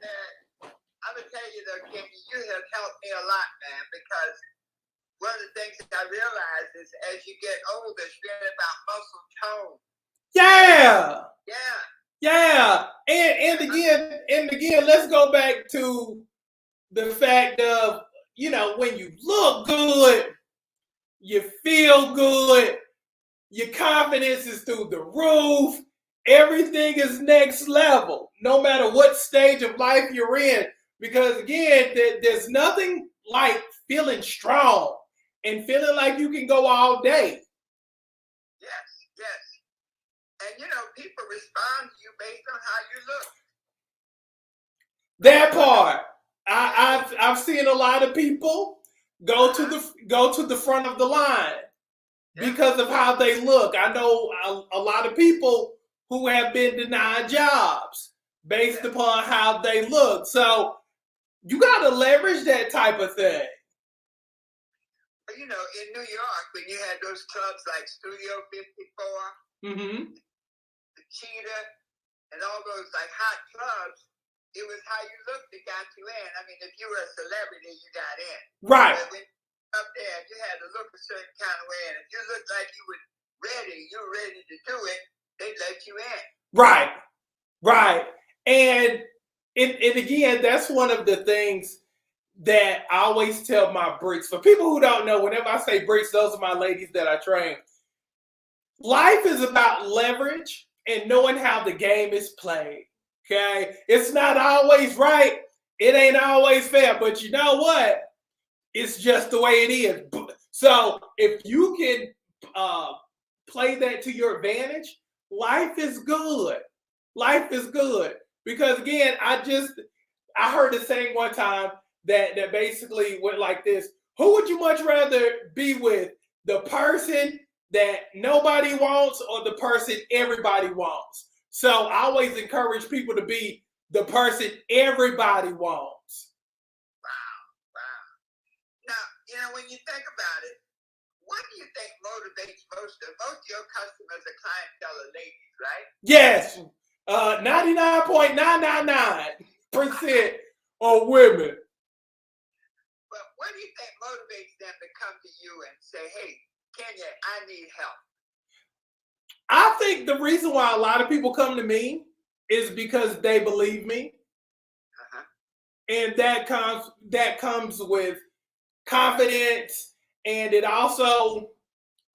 I'm gonna tell you though, Kenny, you have helped me a lot, man, because one of the things that I realize is as you get older, it's really about muscle tone. Yeah. Yeah. Yeah. And again, let's go back to the fact of, when you look good, you feel good, your confidence is through the roof, everything is next level, no matter what stage of life you're in. Because again, there's nothing like feeling strong and feeling like you can go all day. Yes. And people respond to you based on how you look. That part. I've seen a lot of people go to the front of the line because of how they look. I know a lot of people who have been denied jobs based upon how they look. So you got to leverage that type of thing. In New York, when you had those clubs like Studio 54, the Cheetah, and all those like hot clubs, it was how you looked that got you in. I mean, if you were a celebrity, you got in. Right. But when up there, you had to look a certain kind of way, and if you looked like you were ready to do it, they'd let you in. Right. And again, that's one of the things that I always tell my Bricks. For people who don't know, whenever I say Bricks, those are my ladies that I train. Life is about leverage and knowing how the game is played. Okay? It's not always right. It ain't always fair. But you know what? It's just the way it is. So if you can play that to your advantage, life is good. Life is good. Because again, I heard the saying one time that basically went like this. Who would you much rather be with? The person that nobody wants or the person everybody wants? So I always encourage people to be the person everybody wants. Wow. Now, when you think about it, what do you think motivates most of your customers are clientele are ladies, right? Yes. 99.999% are women. But what do you think motivates them to come to you and say, hey, Kenya, I need help? I think the reason why a lot of people come to me is because they believe me. And that comes with confidence, and it also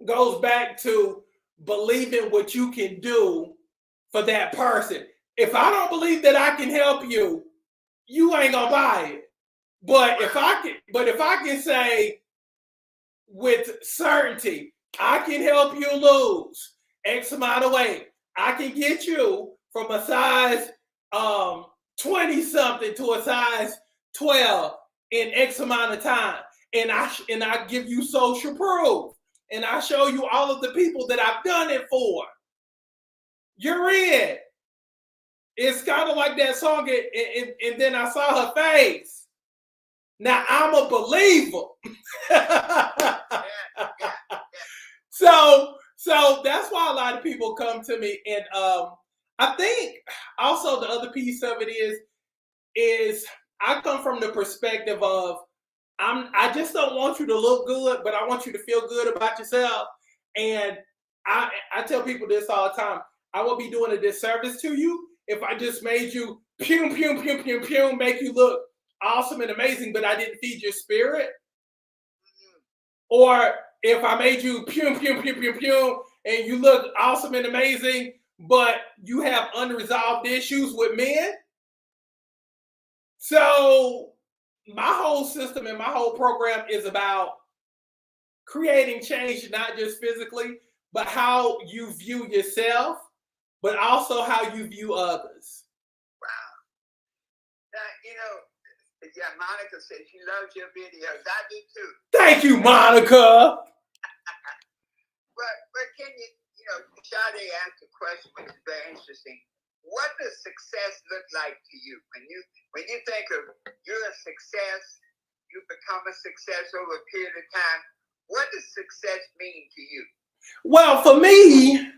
goes back to believing what you can do for that person. If I don't believe that I can help you, you ain't gonna buy it. But if I can say with certainty, I can help you lose X amount of weight. I can get you from a size 20 something to a size 12 in X amount of time. And I give you social proof. And I show you all of the people that I've done it for. You're in. It's kind of like that song, and then I saw her face. Now I'm a believer. So that's why a lot of people come to me. And I think also the other piece of it is I come from the perspective of I just don't want you to look good, but I want you to feel good about yourself. And I tell people this all the time. I will be doing a disservice to you if I just made you make you look awesome and amazing, but I didn't feed your spirit. Or if I made you and you look awesome and amazing, but you have unresolved issues with men. So my whole system and my whole program is about creating change, not just physically, but how you view yourself, but also how you view others. Wow. Now, Monica says she loves your videos. I do too. Thank you, Monica. But can you, Sade asked a question which is very interesting. What does success look like to you? When you think of you're a success, you become a success over a period of time, what does success mean to you? Well, for me,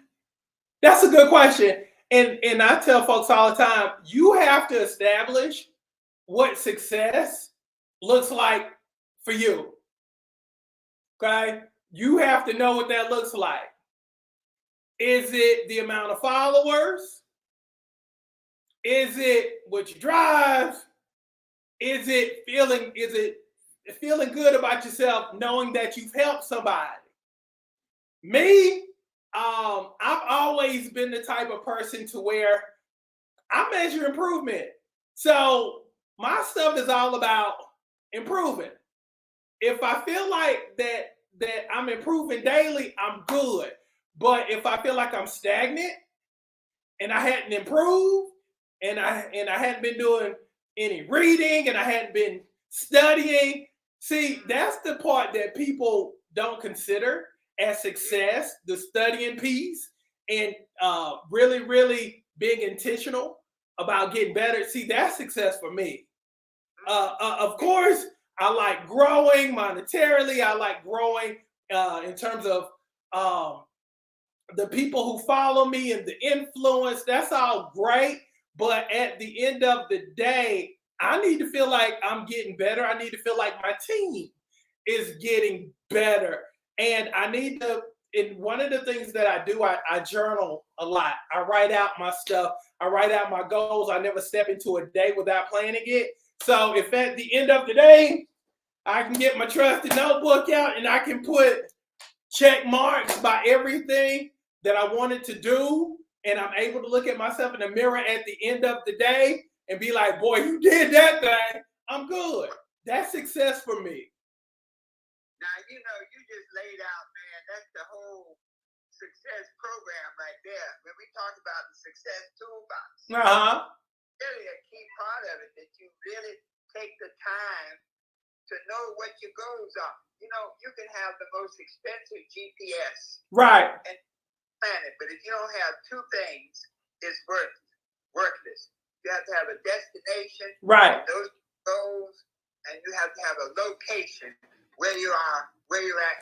that's a good question. And I tell folks all the time, you have to establish what success looks like for you. Okay? You have to know what that looks like. Is it the amount of followers? Is it what you drive? Is it feeling good about yourself knowing that you've helped somebody? Me, I've always been the type of person to where I measure improvement. So my stuff is all about improving. If I feel like that I'm improving daily, I'm good. But if I feel like I'm stagnant and I hadn't improved and I hadn't been doing any reading and I hadn't been studying, see, that's the part that people don't consider as success, the studying piece, and really, really being intentional about getting better. See, that's success for me. Of course, I like growing monetarily. I like growing in terms of the people who follow me and the influence. That's all great. But at the end of the day, I need to feel like I'm getting better. I need to feel like my team is getting better. And I need to, and one of the things that I do, I journal a lot. I write out my stuff. I write out my goals. I never step into a day without planning it. So if at the end of the day, I can get my trusty notebook out and I can put check marks by everything that I wanted to do, and I'm able to look at myself in the mirror at the end of the day and be like, boy, you did that thing. I'm good. That's success for me. Now, you just laid out, man, that's the whole success program right there. When we talk about the success toolbox, really a key part of it, that you really take the time to know what your goals are. You can have the most expensive GPS. Right. And plan it, but if you don't have two things, it's worthless. You have to have a destination. Right. Those goals, and you have to have a location where you're at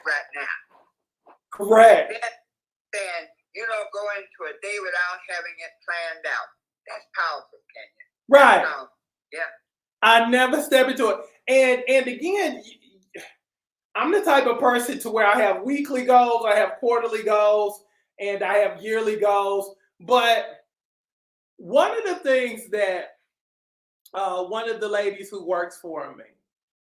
right now. Correct. Then you don't go into a day without having it planned out. That's powerful, Kenya. Right. Yeah. I never step into it. And again, I'm the type of person to where I have weekly goals, I have quarterly goals, and I have yearly goals. But one of the things that one of the ladies who works for me,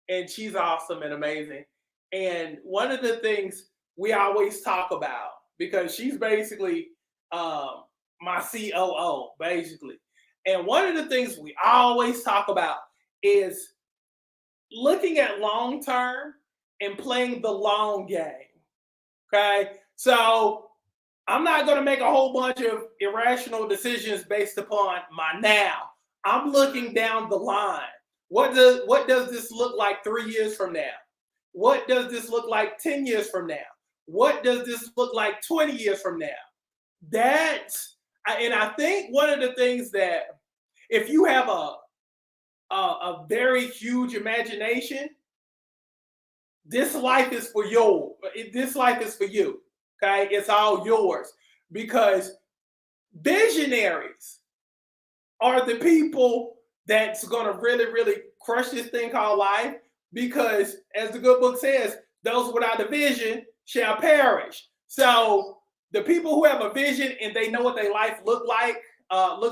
and she's awesome and amazing, and one of the things we always talk about, because she's basically my COO, basically. And one of the things we always talk about is looking at long term and playing the long game. Okay. So I'm not going to make a whole bunch of irrational decisions based upon my now. I'm looking down the line. What does this look like 3 years from now? What does this look like 10 years from now? What does this look like 20 years from now? And I think one of the things that, if you have a very huge imagination, this life is for you. This life is for you. Okay, it's all yours, because visionaries are the people that's going to really, really crush this thing called life. Because, as the good book says, those without a vision shall perish. So the people who have a vision and they know what their life looks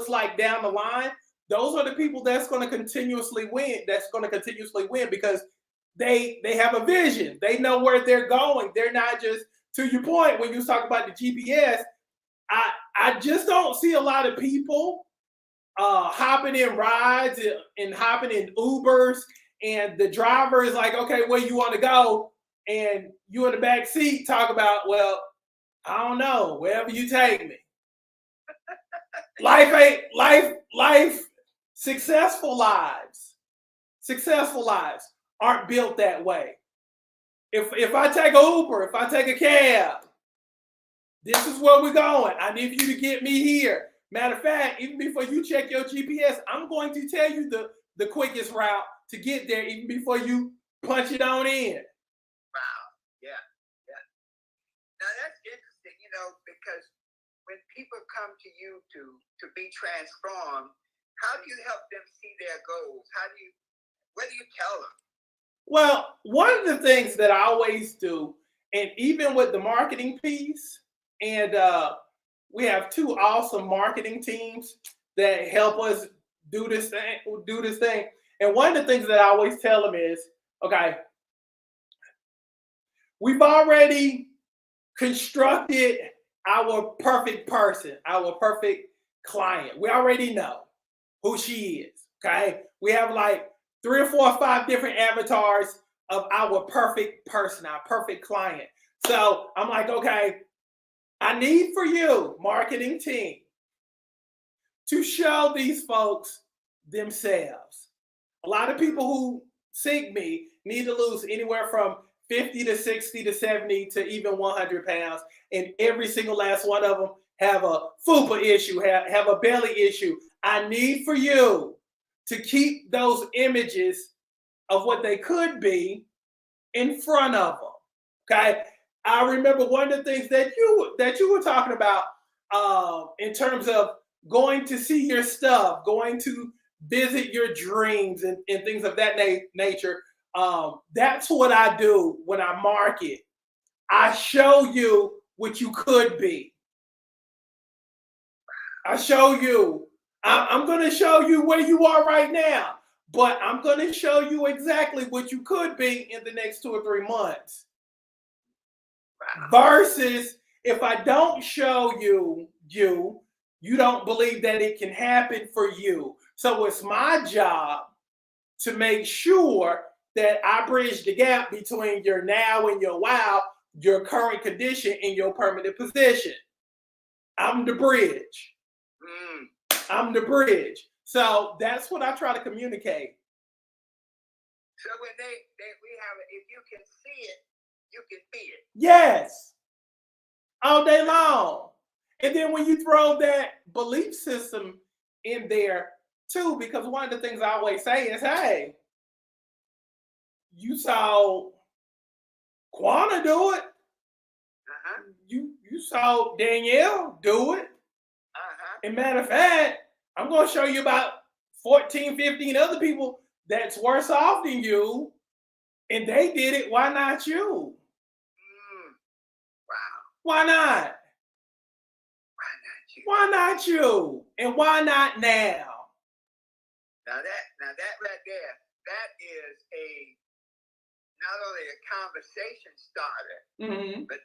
like down the line, those are the people that's going to continuously win. Because they have a vision. They know where they're going. They're not just, to your point when you talk about the GPS, I just don't see a lot of people hopping in rides and hopping in Ubers, and the driver is like, okay, where you want to go? And you in the back seat talk about, well, I don't know, wherever you take me. Life, successful lives aren't built that way. If I take an Uber, if I take a cab, this is where we're going. I need you to get me here. Matter of fact, even before you check your GPS, I'm going to tell you the quickest route to get there, even before you punch it on in. Wow. Yeah. Now that's interesting, because when people come to you to be transformed, how do you help them see their goals? What do you tell them? Well, one of the things that I always do, and even with the marketing piece, and we have two awesome marketing teams that help us do this thing. And one of the things that I always tell them is, okay, we've already constructed our perfect person, our perfect client. We already know who she is. Okay. We have like 3 or 4 or 5 different avatars of our perfect person, our perfect client. So I'm like, okay, I need for you, marketing team, to show these folks themselves. A lot of people who seek me need to lose anywhere from 50 to 60 to 70 to even 100 pounds. And every single last one of them have a fupa issue, have a belly issue. I need for you to keep those images of what they could be in front of them. Okay. I remember one of the things that you were talking about in terms of going to see your stuff, going to visit your dreams and things of that nature. That's what I do when I market. I show you what you could be. I show you. I'm going to show you where you are right now, but I'm going to show you exactly what you could be in the next 2 or 3 months. Wow. Versus if I don't show you, you don't believe that it can happen for you. So it's my job to make sure that I bridge the gap between your now and your wow, your current condition and your permanent position. I'm the bridge. I'm the bridge. So that's what I try to communicate. So when we have it, if you can see it, you can be it. Yes. All day long. And then when you throw that belief system in there too, because one of the things I always say is, hey, you saw Quana do it. Uh-huh. You saw Danielle do it. Uh-huh. And matter of fact, I'm going to show you about 14, 15 other people that's worse off than you. And they did it. Why not you? Wow. Why not? Why not you? Why not you? And why not now? Now that right there, that is not only a conversation starter, but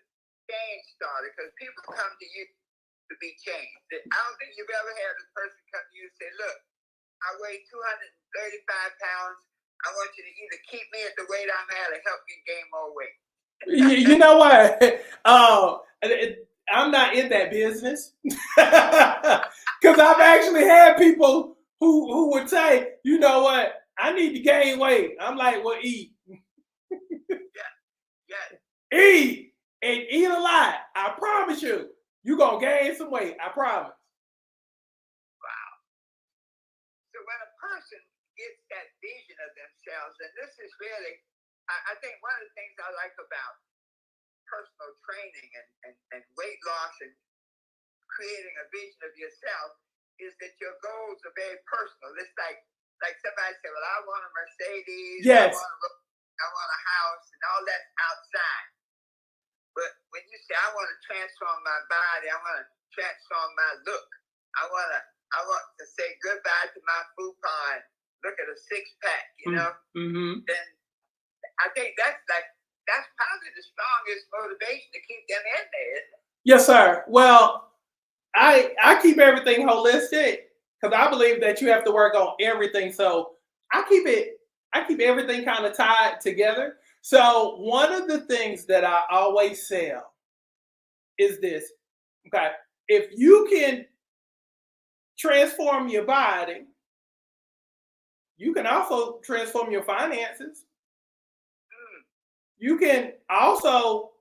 change starter, because people come to you to be changed. I don't think you've ever had a person come to you and say, look, I weigh 235 pounds. I want you to either keep me at the weight I'm at or help me gain more weight. You know what? I'm not in that business. Because I've actually had people who would say, you know what? I need to gain weight. I'm like, well, eat. Yeah. Eat. And eat a lot. I promise you. You're going to gain some weight. I promise. Wow. So when a person gets that vision of themselves, and this is really, I think one of the things I like about personal training and weight loss and creating a vision of yourself is that your goals are very personal. It's like somebody said, well, I want a Mercedes. Yes. I want a house, and all that's outside. But when you say, I want to transform my body, I want to transform my look, I want to say goodbye to my fupa and look at a 6-pack, you know? Mm-hmm. Then I think that's probably the strongest motivation to keep them in there, isn't it? Yes, sir. Well, I keep everything holistic because I believe that you have to work on everything. So I keep everything kind of tied together. So one of the things that I always sell is this. Okay. If you can transform your body, you can also transform your finances. You can also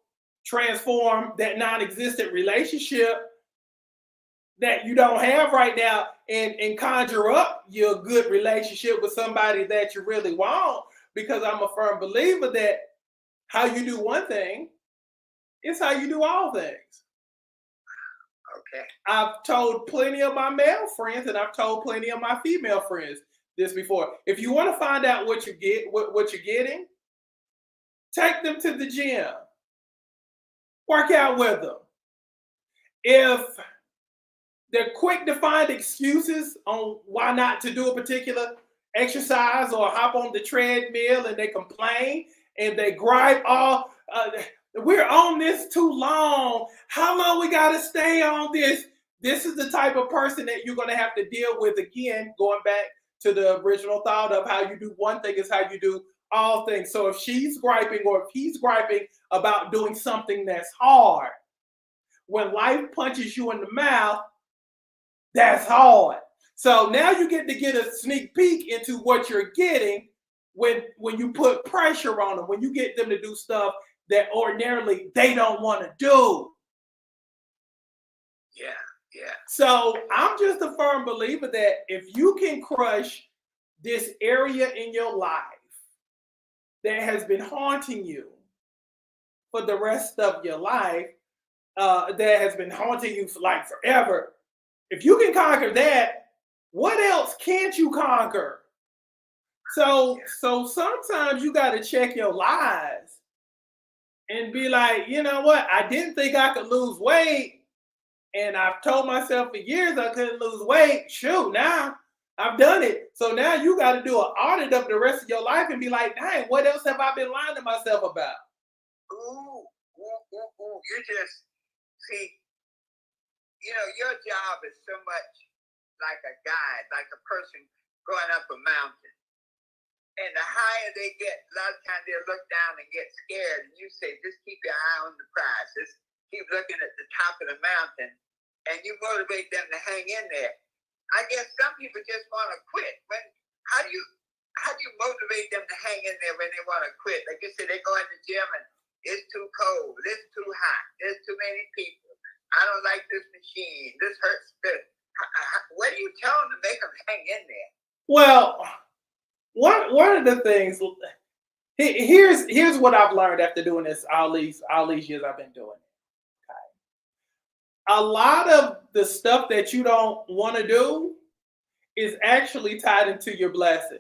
transform that non-existent relationship that you don't have right now and conjure up your good relationship with somebody that you really want, because I'm a firm believer that how you do one thing is how you do all things. Okay. I've told plenty of my male friends and I've told plenty of my female friends this before. If you want to find out what you get, what you're getting, take them to the gym. Work out with them. If they're quick to find excuses on why not to do a particular exercise or hop on the treadmill and they complain and they gripe, we're on this too long. How long we got to stay on this? This is the type of person that you're going to have to deal with again, going back to the original thought of how you do one thing is how you do all things. So if she's griping or if he's griping about doing something that's hard, when life punches you in the mouth, that's hard. So now you get to get a sneak peek into what you're getting when you put pressure on them, when you get them to do stuff that ordinarily they don't want to do. Yeah. So I'm just a firm believer that if you can crush this area in your life that has been haunting you for the rest of your life, that has been haunting you for like forever, if you can conquer that, what else can't you conquer? So sometimes you got to check your lies and be like, you know what? I didn't think I could lose weight. And I've told myself for years I couldn't lose weight. Shoot, now I've done it. So now you got to do an audit of the rest of your life and be like, dang, what else have I been lying to myself about? Ooh. You just, see, your job is so much like a guide, like a person going up a mountain. And the higher they get, a lot of times they'll look down and get scared. And you say, just keep your eye on the prize. Just keep looking at the top of the mountain. And you motivate them to hang in there. I guess some people just want to quit. How do you motivate them to hang in there when they want to quit? Like you said, they go in the gym and it's too cold, it's too hot, there's too many people. I don't like this machine. This hurts. What are you telling them to make them hang in there? Well, one of the things, here's what I've learned after doing this all these years I've been doing it. A lot of the stuff that you don't want to do is actually tied into your blessing.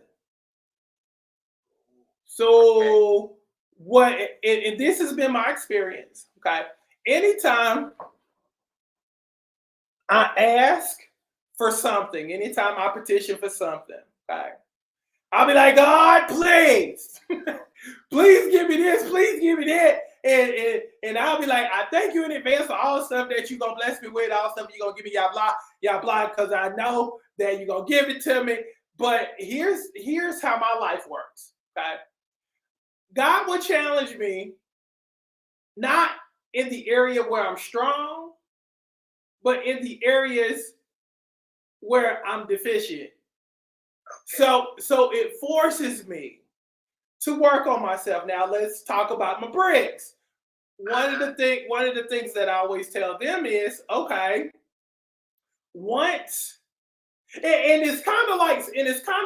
So and this has been my experience, okay? Anytime I ask for something, anytime I petition for something, okay, I'll be like, God, please, please give me this, please give me that. And I'll be like, I thank you in advance for all the stuff that you're going to bless me with, all the stuff you're going to give me, y'all blah, because I know that you're going to give it to me. But here's how my life works, okay? God will challenge me, not in the area where I'm strong, but in the areas where I'm deficient. So it forces me to work on myself. Now let's talk about my bricks. One of the things that I always tell them is, okay, once, and it's kind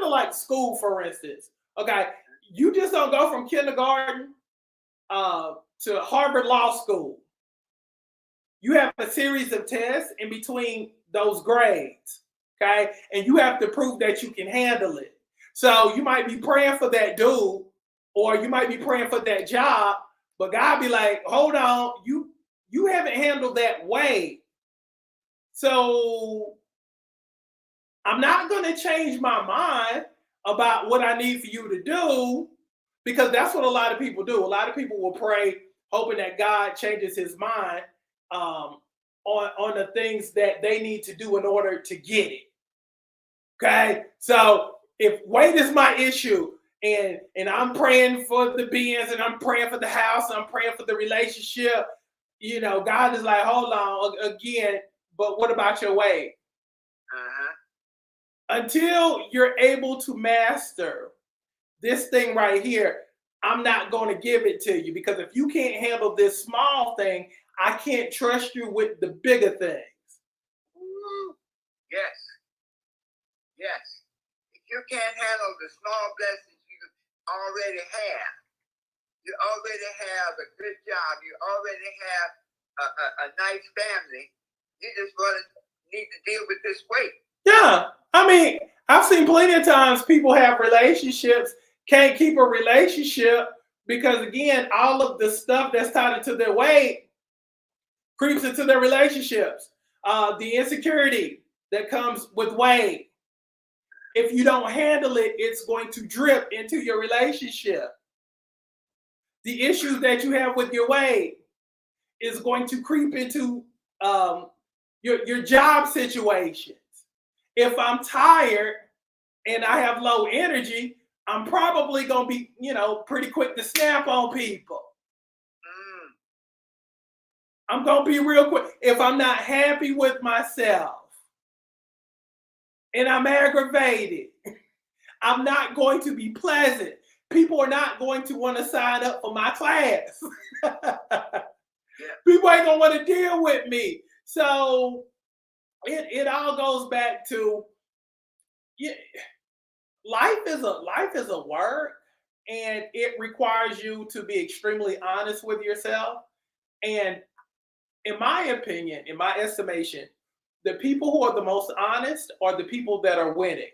of like school, for instance. Okay, you just don't go from kindergarten to Harvard Law School. You have a series of tests in between those grades, okay? And you have to prove that you can handle it. So you might be praying for that dude, or you might be praying for that job, but God be like, hold on, you haven't handled that weight. So I'm not going to change my mind about what I need for you to do, because that's what a lot of people do. A lot of people will pray hoping that God changes his mind on the things that they need to do in order to get it. Okay, so if weight is my issue, and I'm praying for the beings, and I'm praying for the house, and I'm praying for the relationship, God is like, hold on again, but what about your weight? Until you're able to master this thing right here, I'm not going to give it to you, because if you can't handle this small thing, I can't trust you with the bigger things. Yes. If you can't handle the small blessings you already have, you already have a good job, you already have a nice family, You just need to deal with this weight. Yeah. I mean, I've seen plenty of times people have relationships, can't keep a relationship because, again, all of the stuff that's tied into their weight creeps into their relationships. The insecurity that comes with weight. If you don't handle it, it's going to drip into your relationship. The issues that you have with your weight is going to creep into your job situations. If I'm tired and I have low energy, I'm probably going to be, pretty quick to snap on people. I'm going to be real quick. If I'm not happy with myself and I'm aggravated, I'm not going to be pleasant. People are not going to want to sign up for my class. People ain't going to want to deal with me. So it all goes back to life is a work, and it requires you to be extremely honest with yourself. And in my opinion, in my estimation, the people who are the most honest are the people that are winning.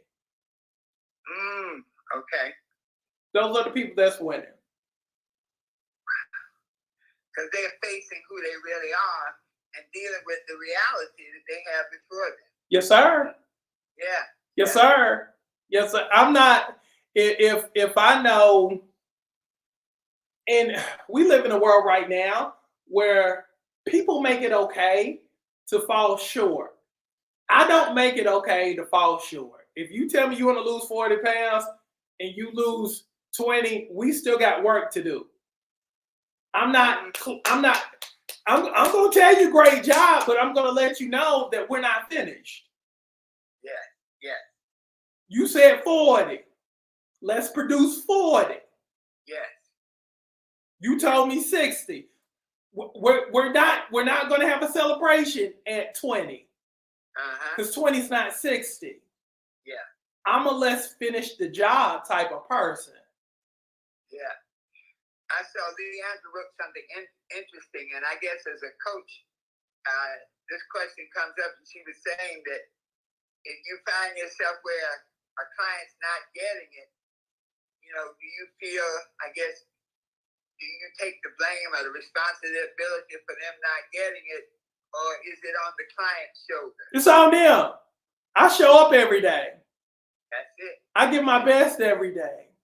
Okay. Those are the people that's winning. Because they're facing who they really are and dealing with the reality that they have before them. Yes, sir. Yeah. Yes, sir. Yes, sir. I'm not, if I know, and we live in a world right now where people make it okay to fall short. I don't make it okay to fall short. If you tell me you want to lose 40 pounds and you lose 20, we still got work to do. I'm going to tell you great job, but I'm going to let you know that we're not finished. Yeah. You said 40. Let's produce 40. Yes. You told me 60. We're not going to have a celebration at 20. Because 20 is not 60. Yeah. I'm a let's finish the job type of person. Yeah. I saw Leandra wrote something interesting, and I guess as a coach, this question comes up, and she was saying that if you find yourself where a client's not getting it, do you feel, do you take the blame or the responsibility for them not getting it, or is it on the client's shoulder? It's on them. I show up every day. That's it. I give my best every day.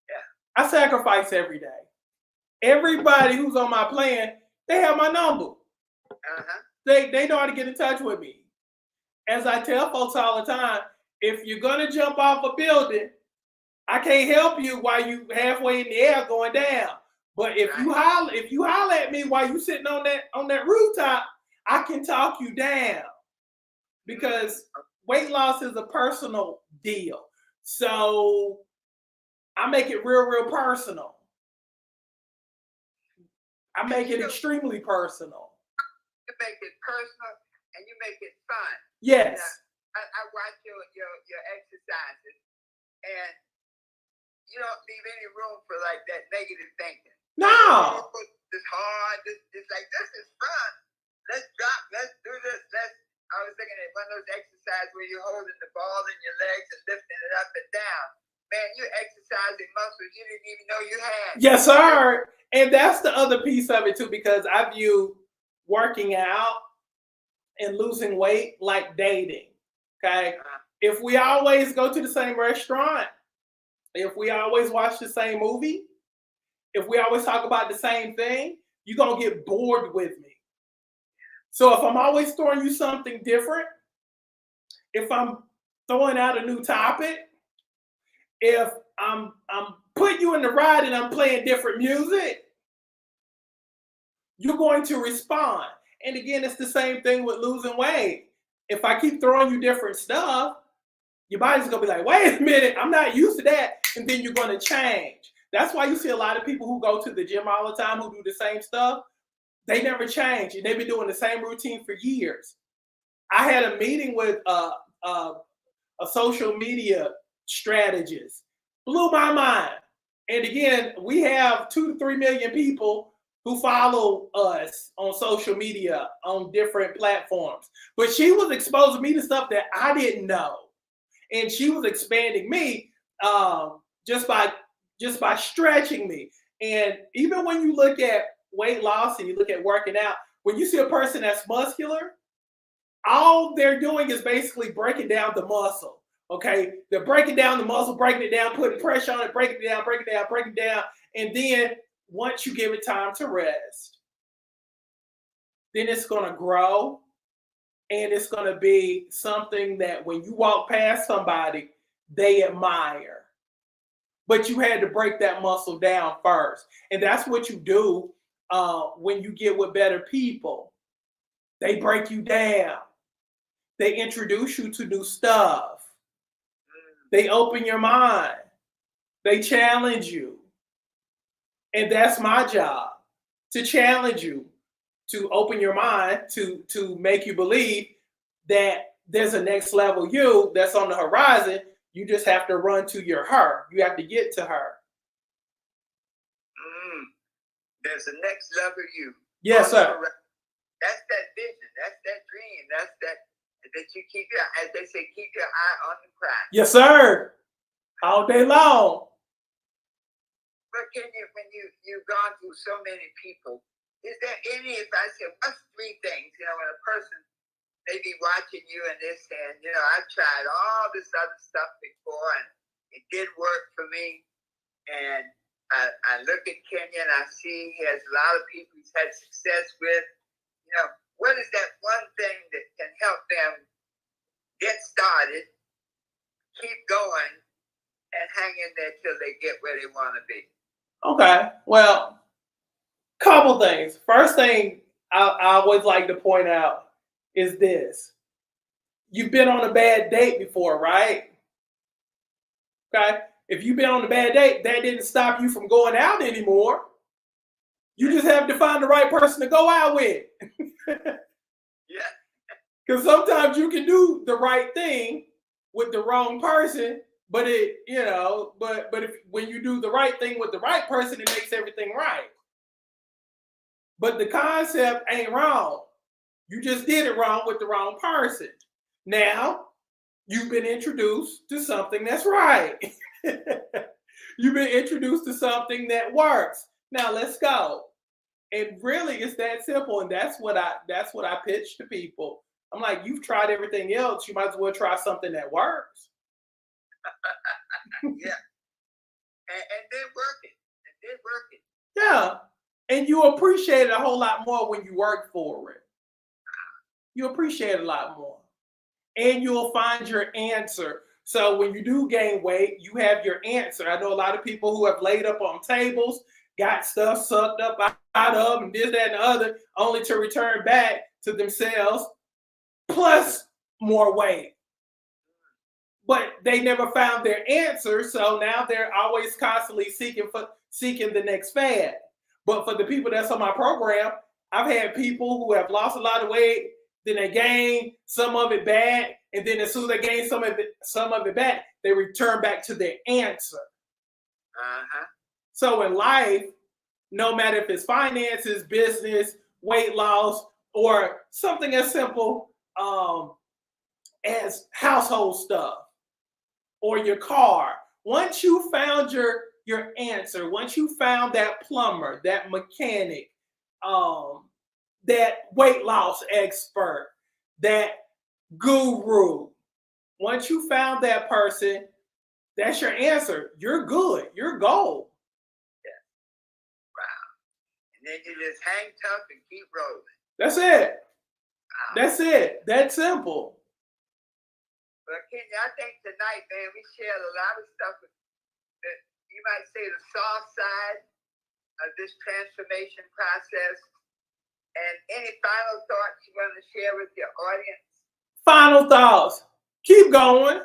Yeah. I sacrifice every day. Everybody who's on my plan, they have my number. They know how to get in touch with me. As I tell folks all the time, if you're gonna jump off a building, I can't help you while you halfway in the air going down. But if you holler at me while you sitting on that rooftop, I can talk you down. Because weight loss is a personal deal. So I make it real, real personal. I make it extremely personal. You make it personal and you make it fun. Yes. I watch your exercises, and you don't leave any room for like that negative thinking. No. This hard. This like this is fun. Let's drop. Let's do this. I was thinking of one of those exercises where you're holding the ball in your legs and lifting it up and down. Man, you're exercising muscles you didn't even know you had. Yes, sir. And that's the other piece of it too, because I view working out and losing weight like dating. Okay. If we always go to the same restaurant, if we always watch the same movie, if we always talk about the same thing, you're going to get bored with me. So if I'm always throwing you something different, if I'm throwing out a new topic, if I'm putting you in the ride and I'm playing different music, you're going to respond. And again, it's the same thing with losing weight. If I keep throwing you different stuff, your body's going to be like, wait a minute, I'm not used to that. And then you're going to change. That's why you see a lot of people who go to the gym all the time, who do the same stuff. They never change. And they've been doing the same routine for years. I had a meeting with a social media strategist. Blew my mind. And again, we have 2 to 3 million people who follow us on social media on different platforms. But she was exposing me to stuff that I didn't know, and she was expanding me just by stretching me. And even when you look at weight loss and you look at working out, when you see a person that's muscular, all they're doing is basically breaking down the muscle. Okay, they're breaking down the muscle, breaking it down, putting pressure on it, breaking it down, breaking it down, breaking it down, and then once you give it time to rest, then it's going to grow, and it's going to be something that when you walk past somebody, they admire. But you had to break that muscle down first, and that's what you do when you get with better people. They break you down. They introduce you to new stuff. They open your mind. They challenge you. And that's my job, to challenge you, to open your mind, to make you believe that there's a next level you that's on the horizon. You just have to run to your her. You have to get to her. There's a next level you. Yes, sir. That's that vision. That's that dream. That's that you keep your, as they say, keep your eye on the prize. Yes, sir. All day long. But when you've gone through so many people, is there any advice? What's three things? When a person may be watching you and they're saying, I've tried all this other stuff before and it did work for me. And I look at Kenya and I see he has a lot of people he's had success with. What is that one thing that can help them get started, keep going, and hang in there till they get where they want to be? Okay, well, couple things. First thing I always like to point out is this. You've been on a bad date before, right? Okay, if you've been on a bad date, that didn't stop you from going out anymore. You just have to find the right person to go out with. Yeah. Because sometimes you can do the right thing with the wrong person, but when you do the right thing with the right person, it makes everything right. But the concept ain't wrong. You just did it wrong with the wrong person. Now, you've been introduced to something that's right. You've been introduced to something that works. Now let's go. And really, it's that simple, and that's what I pitch to people. I'm like, you've tried everything else. You might as well try something that works. Yeah, and they're working. Yeah, and you appreciate it a whole lot more when you work for it. You appreciate it a lot more, and you'll find your answer. So when you do gain weight, you have your answer. I know a lot of people who have laid up on tables, got stuff sucked up out of, and this, that, and the other, only to return back to themselves plus more weight. But they never found their answer, so now they're always constantly seeking the next fad. But for the people that's on my program, I've had people who have lost a lot of weight, then they gain some of it back, and then as soon as they gain some of it back, they return back to their answer. So in life, no matter if it's finances, business, weight loss, or something as simple as household stuff or your car, once you found your answer, once you found that plumber, that mechanic, that weight loss expert, that guru, once you found that person, that's your answer. You're good. You're gold. Yeah. Wow. And then you just hang tough and keep rolling. That's it. Wow. That's it. That's simple. Well, Kenya, I think tonight, man, we shared a lot of stuff that you might say the soft side of this transformation process. And any final thoughts you want to share with your audience? Final thoughts. Keep going.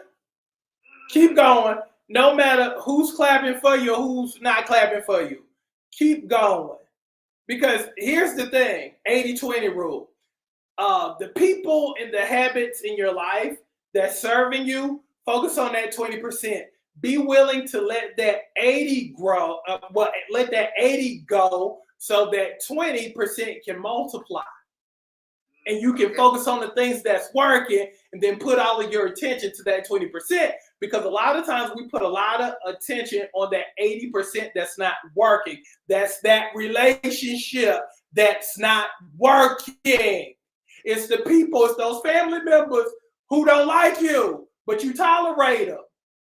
Keep going. No matter who's clapping for you or who's not clapping for you. Keep going. Because here's the thing, 80-20 rule. The people and the habits in your life that's serving you, focus on that 20%. Be willing to let that 80 grow, let that 80 go so that 20% can multiply. And you can focus on the things that's working and then put all of your attention to that 20%. Because a lot of times we put a lot of attention on that 80% that's not working. That's that relationship that's not working. It's the people, it's those family members who don't like you, but you tolerate them.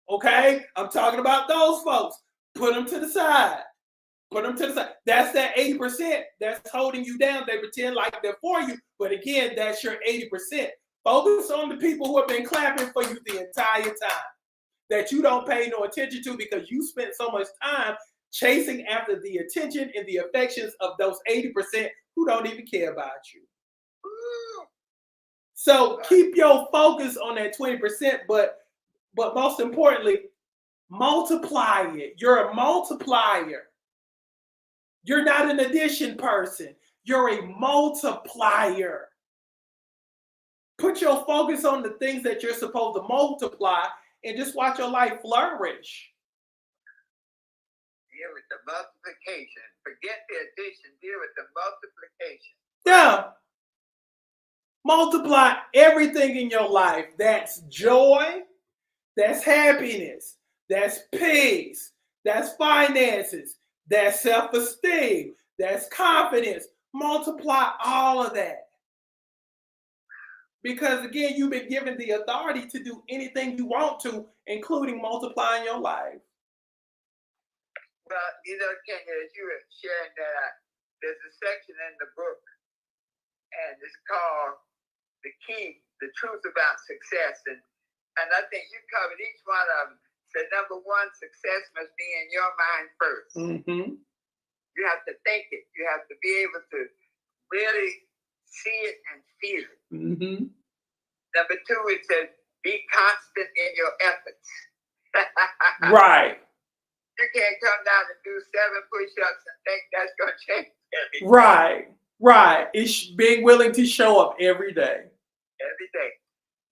Okay? I'm talking about those folks. Put them to the side. Put them to the side. That's that 80% that's holding you down. They pretend like they're for you, but again, that's your 80%. Focus on the people who have been clapping for you the entire time that you don't pay no attention to because you spent so much time chasing after the attention and the affections of those 80% who don't even care about you. So keep your focus on that 20%, but most importantly, multiply it. You're a multiplier. You're not an addition person. You're a multiplier. Put your focus on the things that you're supposed to multiply and just watch your life flourish. Deal with the multiplication. Forget the addition. Deal with the multiplication. Yeah. Multiply everything in your life. That's joy. That's happiness. That's peace. That's finances. That's self-esteem. That's confidence. Multiply all of that. Because again, you've been given the authority to do anything you want to, including multiplying your life. Well, Kenya, as you were sharing that, there's a section in the book, and it's called The Key, The Truth About Success. And I think you covered each one of them. So number one, success must be in your mind first. Mm-hmm. You have to think it. You have to be able to really see it and feel it. Mm-hmm. Number two, it says, be constant in your efforts. Right. You can't come down and do 7 push-ups and think that's going to change everything. Right. Right. It's being willing to show up every day. Every day.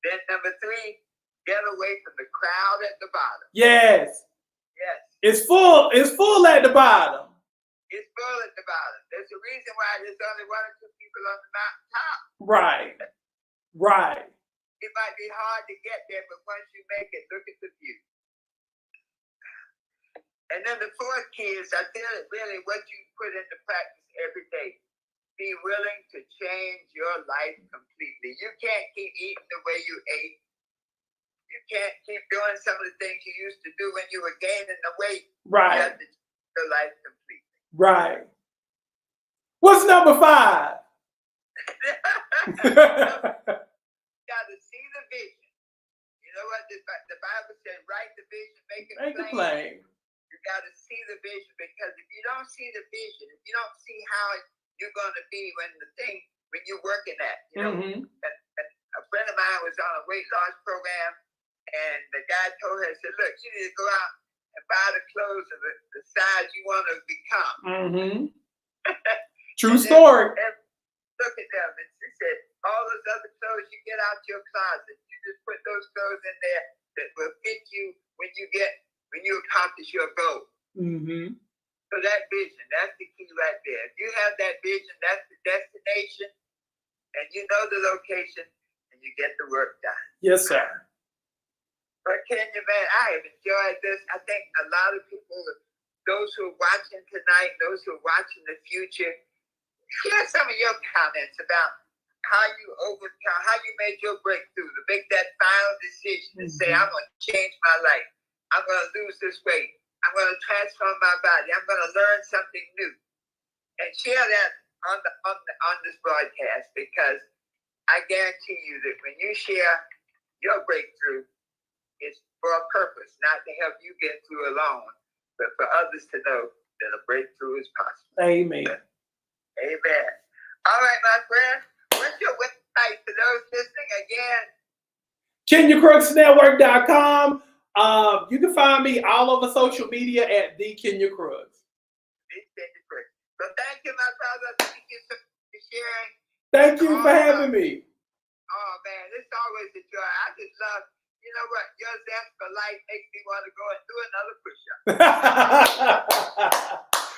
Then number three, get away from the crowd at the bottom. Yes. Yes. It's full at the bottom. It's full at the bottom. There's a reason why there's only 1 or 2 people on the mountaintop. Right. Right. It might be hard to get there, but once you make it, look at the view. And then the fourth key is, I feel it really what you put into practice every day. Be willing to change your life completely. You can't keep eating the way you ate. You can't keep doing some of the things you used to do when you were gaining the weight. Right. You have to change your life completely. Right. What's number 5? You got to see the vision. You know what the Bible said? Write the vision, make it plain. You got to see the vision, because if you don't see the vision, if you don't see how you're going to be when you're working at, Mm-hmm. and a friend of mine was on a weight loss program, and the guy told her, said, look, you need to go out and buy the clothes of the size you want to become. Mm-hmm. True story. Look at them, and she said, all those other clothes you get out your closet, you just put those clothes in there that will fit you when you accomplish your goal. Mm-hmm. So that vision, that's the key right there. If you have that vision, that's the destination, and you know the location, and you get the work done. Yes, sir. But Kenya, man, I have enjoyed this. I think a lot of people, those who are watching tonight, those who are watching the future, share some of your comments about how you made your breakthrough, to make that final decision and say, I'm going to change my life. I'm going to lose this weight. I'm going to transform my body. I'm going to learn something new. And share that on this broadcast, because I guarantee you that when you share your breakthrough, it's for a purpose, not to help you get through alone, but for others to know that a breakthrough is possible. Amen. Amen. All right, my friend. What's your website for those listening again? KenyaCrooksNetwork.com. You can find me all over social media at The Kenya Crooks. The Kenya Crooks. So thank you, my brother. Thank you for sharing. Thank you for having me. Oh, man, it's always a joy. I just love, you know what, your zest for life makes me want to go and do another push-up.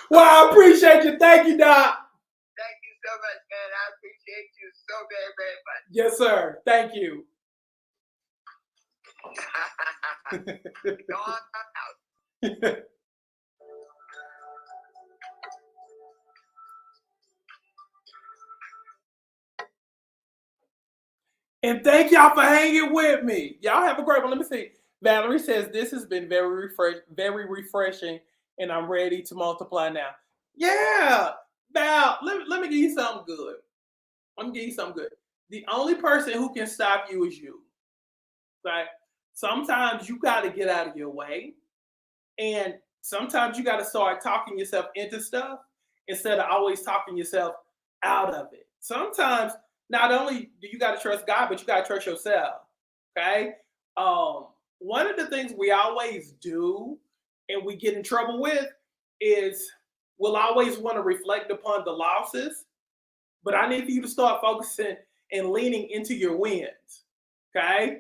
Well, I appreciate you. Thank you, Doc. Thank you so much, man. I appreciate you so very, very much. Yes, sir. Thank you. Go on out. And thank y'all for hanging with me. Y'all have a great one. Let me see. Valerie says this has been very refreshing, and I'm ready to multiply now. Yeah, Val. Let me give you something good. Let me give you something good. The only person who can stop you is you. Right? Sometimes you got to get out of your way, and sometimes you got to start talking yourself into stuff instead of always talking yourself out of it. Sometimes not only do you got to trust God, but you got to trust yourself. Okay. One of the things we always do and we get in trouble with is we'll always want to reflect upon the losses, but I need for you to start focusing and leaning into your wins. Okay.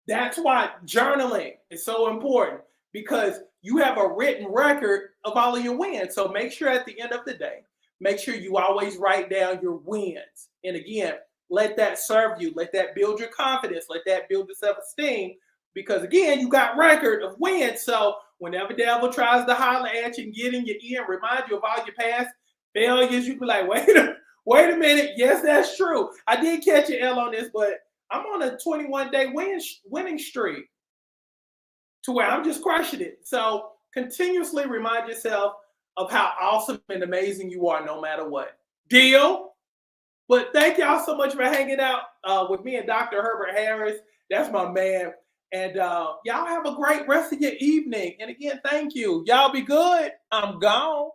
That's why journaling is so important, because you have a written record of all of your wins. So make sure at the end of the day, make sure you always write down your wins. And again, let that serve you. Let that build your confidence. Let that build your self-esteem. Because again, you got record of wins. So whenever the devil tries to holler at you and get in your ear and remind you of all your past failures, you be like, wait a minute. Yes, that's true. I did catch an L on this, but I'm on a 21-day winning streak to where I'm just crushing it. So continuously remind yourself of how awesome and amazing you are no matter what. Deal? But thank y'all so much for hanging out with me and Dr. Herbert Harris. That's my man. And y'all have a great rest of your evening. And again, thank you. Y'all be good. I'm gone.